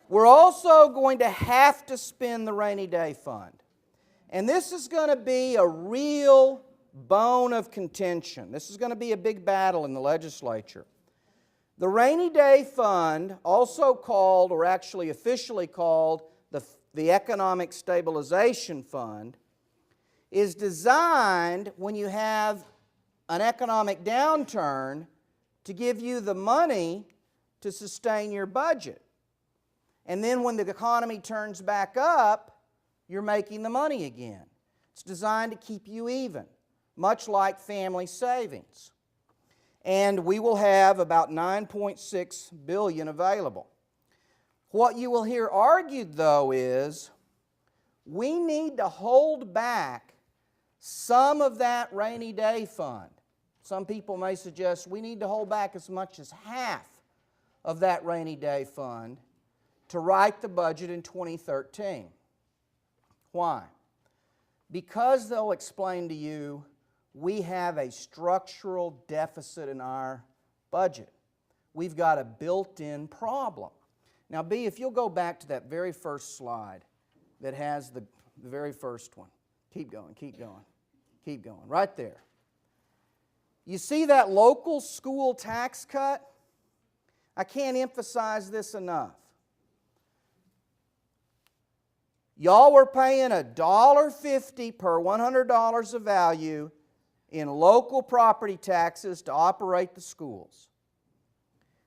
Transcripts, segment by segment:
We're also going to have to spend the rainy day fund. And this is going to be a real bone of contention. This is going to be a big battle in the legislature. The rainy day fund, also called, or actually officially called, the Economic Stabilization Fund, is designed when you have an economic downturn to give you the money to sustain your budget. And then when the economy turns back up, you're making the money again. It's designed to keep you even, much like family savings. And we will have about $9.6 billion available. What you will hear argued, though, is we need to hold back some of that rainy day fund. Some people may suggest we need to hold back as much as half of that rainy day fund to write the budget in 2013. Why? Because they'll explain to you we have a structural deficit in our budget. We've got a built-in problem. Now, B, if you'll go back to that very first slide that has the very first one. Keep going, keep going, keep going. Right there. You see that local school tax cut? I can't emphasize this enough. Y'all were paying $1.50 per $100 of value in local property taxes to operate the schools.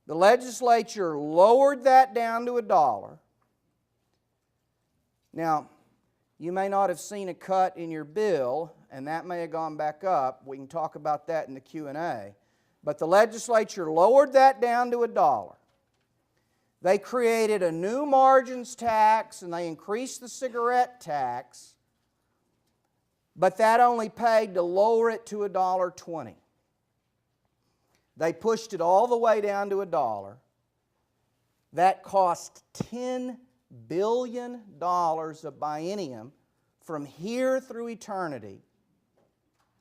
The legislature lowered that down to $1. Now, you may not have seen a cut in your bill, and that may have gone back up. We can talk about that in the Q&A. But the legislature lowered that down to $1. They created a new margins tax, and they increased the cigarette tax, but that only paid to lower it to $1.20. They pushed it all the way down to $1. That cost $10 billion a biennium from here through eternity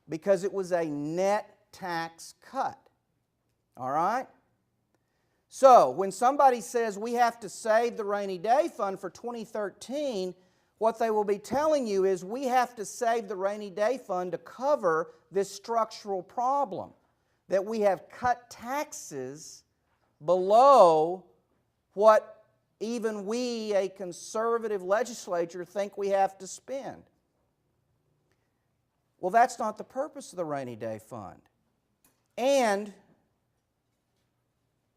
because it was a net tax cut. All right? So, when somebody says we have to save the rainy day fund for 2013, what they will be telling you is we have to save the rainy day fund to cover this structural problem, that we have cut taxes below what even we, a conservative legislature, think we have to spend. Well, that's not the purpose of the rainy day fund. And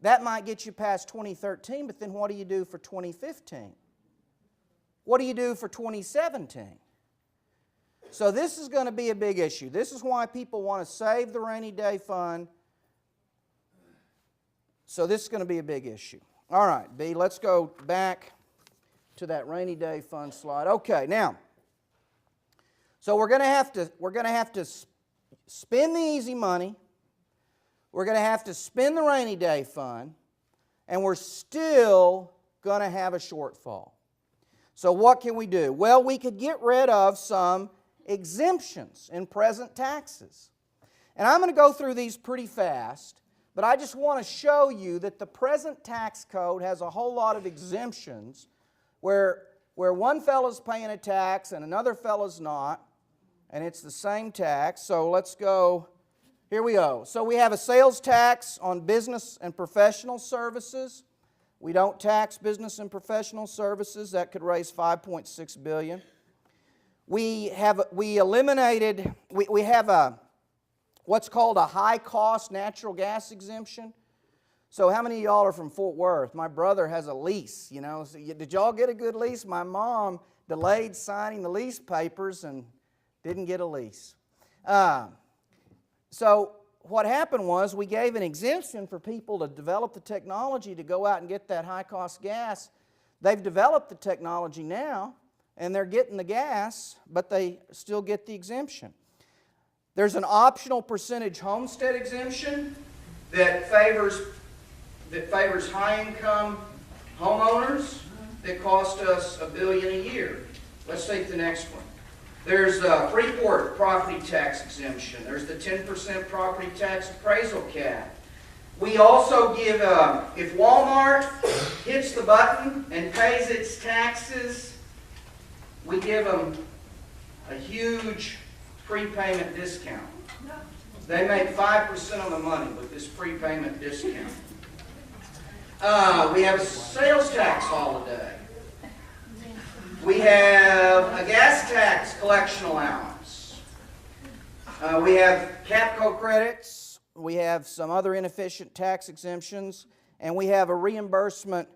that might get you past 2013, but then what do you do for 2015? What do you do for 2017? So this is going to be a big issue. This is why people want to save the rainy day fund. So this is going to be a big issue. All right, B, let's go back to that rainy day fund slide. Okay, now, so we're going to have to spend the easy money. We're going to have to spend the rainy day fund, and we're still going to have a shortfall. So what can we do? Well, we could get rid of some exemptions in present taxes. And I'm going to go through these pretty fast, but I just want to show you that the present tax code has a whole lot of exemptions where one fellow's paying a tax and another fellow's not, and it's the same tax. So let's go. Here we go. So we have a sales tax on business and professional services. We don't tax business and professional services. That could raise $5.6 billion. We have what's called a high-cost natural gas exemption. So how many of y'all are from Fort Worth? My brother has a lease, you know. So did y'all get a good lease? My mom delayed signing the lease papers and didn't get a lease. So what happened was we gave an exemption for people to develop the technology to go out and get that high-cost gas. They've developed the technology now, and they're getting the gas, but they still get the exemption. There's an optional percentage homestead exemption that favors high-income homeowners that cost us $1 billion a year. Let's take the next one. There's a Freeport property tax exemption. There's the 10% property tax appraisal cap. We also give, if Walmart hits the button and pays its taxes, we give them a huge prepayment discount. They make 5% on the money with this prepayment discount. We have a sales tax holiday. We have a gas tax collection allowance. We have CAPCO credits. We have some other inefficient tax exemptions. And we have a reimbursement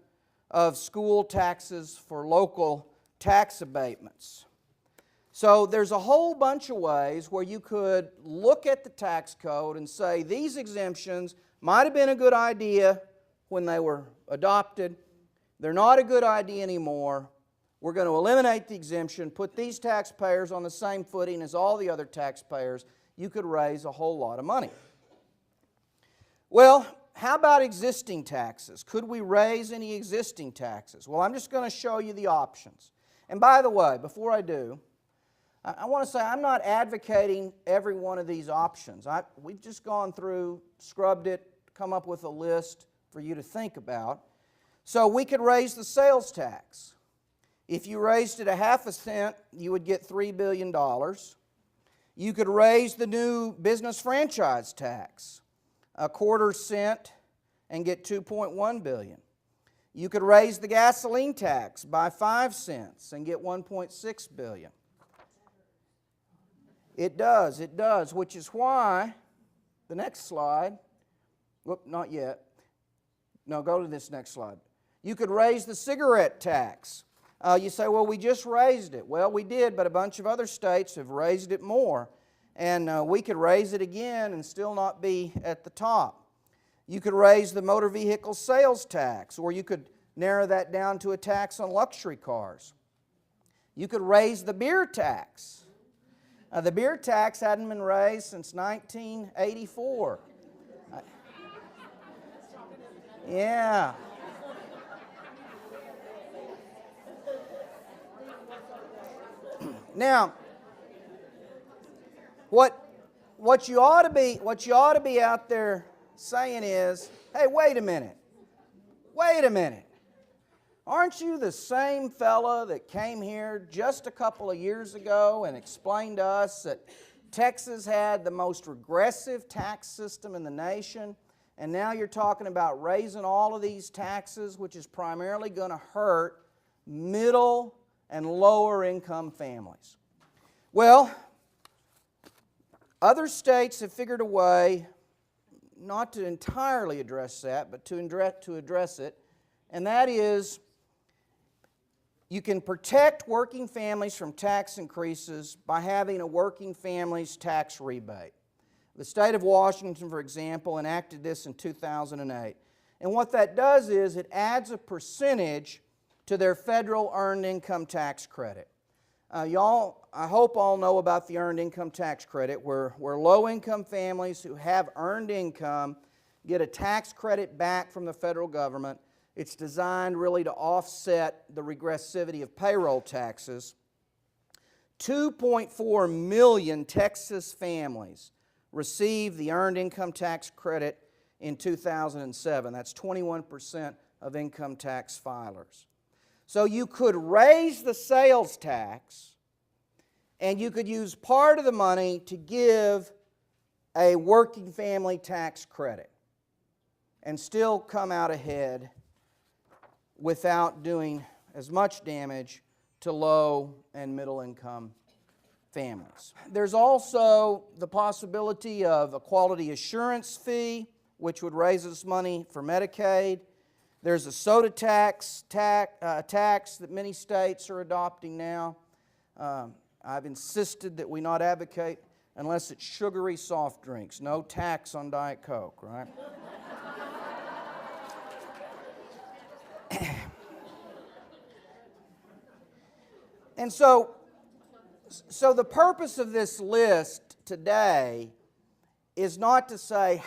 of school taxes for local tax abatements. So there's a whole bunch of ways where you could look at the tax code and say these exemptions might have been a good idea when they were adopted. They're not a good idea anymore. We're going to eliminate the exemption, put these taxpayers on the same footing as all the other taxpayers. You could raise a whole lot of money. Well, how about existing taxes? Could we raise any existing taxes? Well, I'm just going to show you the options. And by the way, before I do, I want to say I'm not advocating every one of these options. We've just gone through, scrubbed it, come up with a list for you to think about. So we could raise the sales tax. If you raised it a half a cent, you would get $3 billion. You could raise the new business franchise tax a quarter cent and get $2.1 billion. You could raise the gasoline tax by 5 cents and get $1.6 billion. It does, which is why, the next slide, whoop, not yet. No, go to this next slide. You could raise the cigarette tax. You say, well, we just raised it. Well, we did, but a bunch of other states have raised it more. And we could raise it again and still not be at the top. You could raise the motor vehicle sales tax, or you could narrow that down to a tax on luxury cars. You could raise the beer tax. The beer tax hadn't been raised since 1984. Yeah. Now, what you ought to be out there saying is, hey, wait a minute. Aren't you the same fella that came here just a couple of years ago and explained to us that Texas had the most regressive tax system in the nation, and now you're talking about raising all of these taxes, which is primarily going to hurt middle and lower income families? Well, other states have figured a way not to entirely address that, but to address it, and that is you can protect working families from tax increases by having a working families tax rebate. The state of Washington, for example, enacted this in 2008. And what that does is it adds a percentage to their federal earned income tax credit. Y'all, I hope all know about the earned income tax credit, where low-income families who have earned income get a tax credit back from the federal government. It's designed really to offset the regressivity of payroll taxes. 2.4 million Texas families received the earned income tax credit in 2007. That's 21% of income tax filers. So you could raise the sales tax, and you could use part of the money to give a working family tax credit and still come out ahead without doing as much damage to low and middle income families. There's also the possibility of a quality assurance fee, which would raise us money for Medicaid. There's a soda tax that many states are adopting now. I've insisted that we not advocate unless it's sugary soft drinks. No tax on Diet Coke, right? And so the purpose of this list today is not to say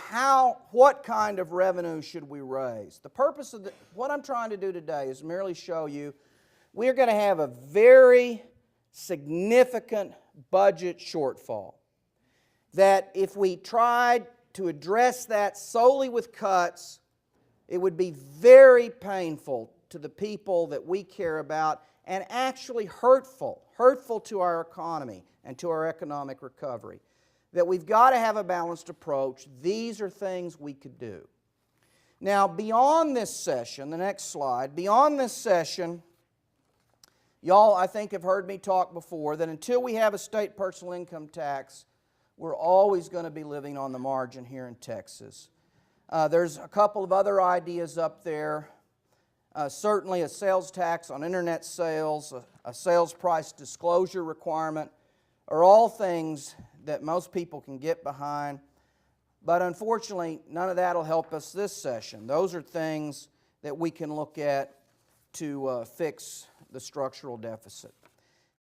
what kind of revenue should we raise. The purpose of what I'm trying to do today is merely show you we're going to have a very significant budget shortfall. That if we tried to address that solely with cuts, it would be very painful to the people that we care about and actually hurtful to our economy and to our economic recovery. That we've got to have a balanced approach. These are things we could do. Now, beyond this session, the next slide, beyond this session, y'all, I think, have heard me talk before that until we have a state personal income tax, we're always going to be living on the margin here in Texas. There's a couple of other ideas up there. Certainly a sales tax on internet sales, a sales price disclosure requirement are all things that most people can get behind. But unfortunately, none of that will help us this session. Those are things that we can look at to fix the structural deficit.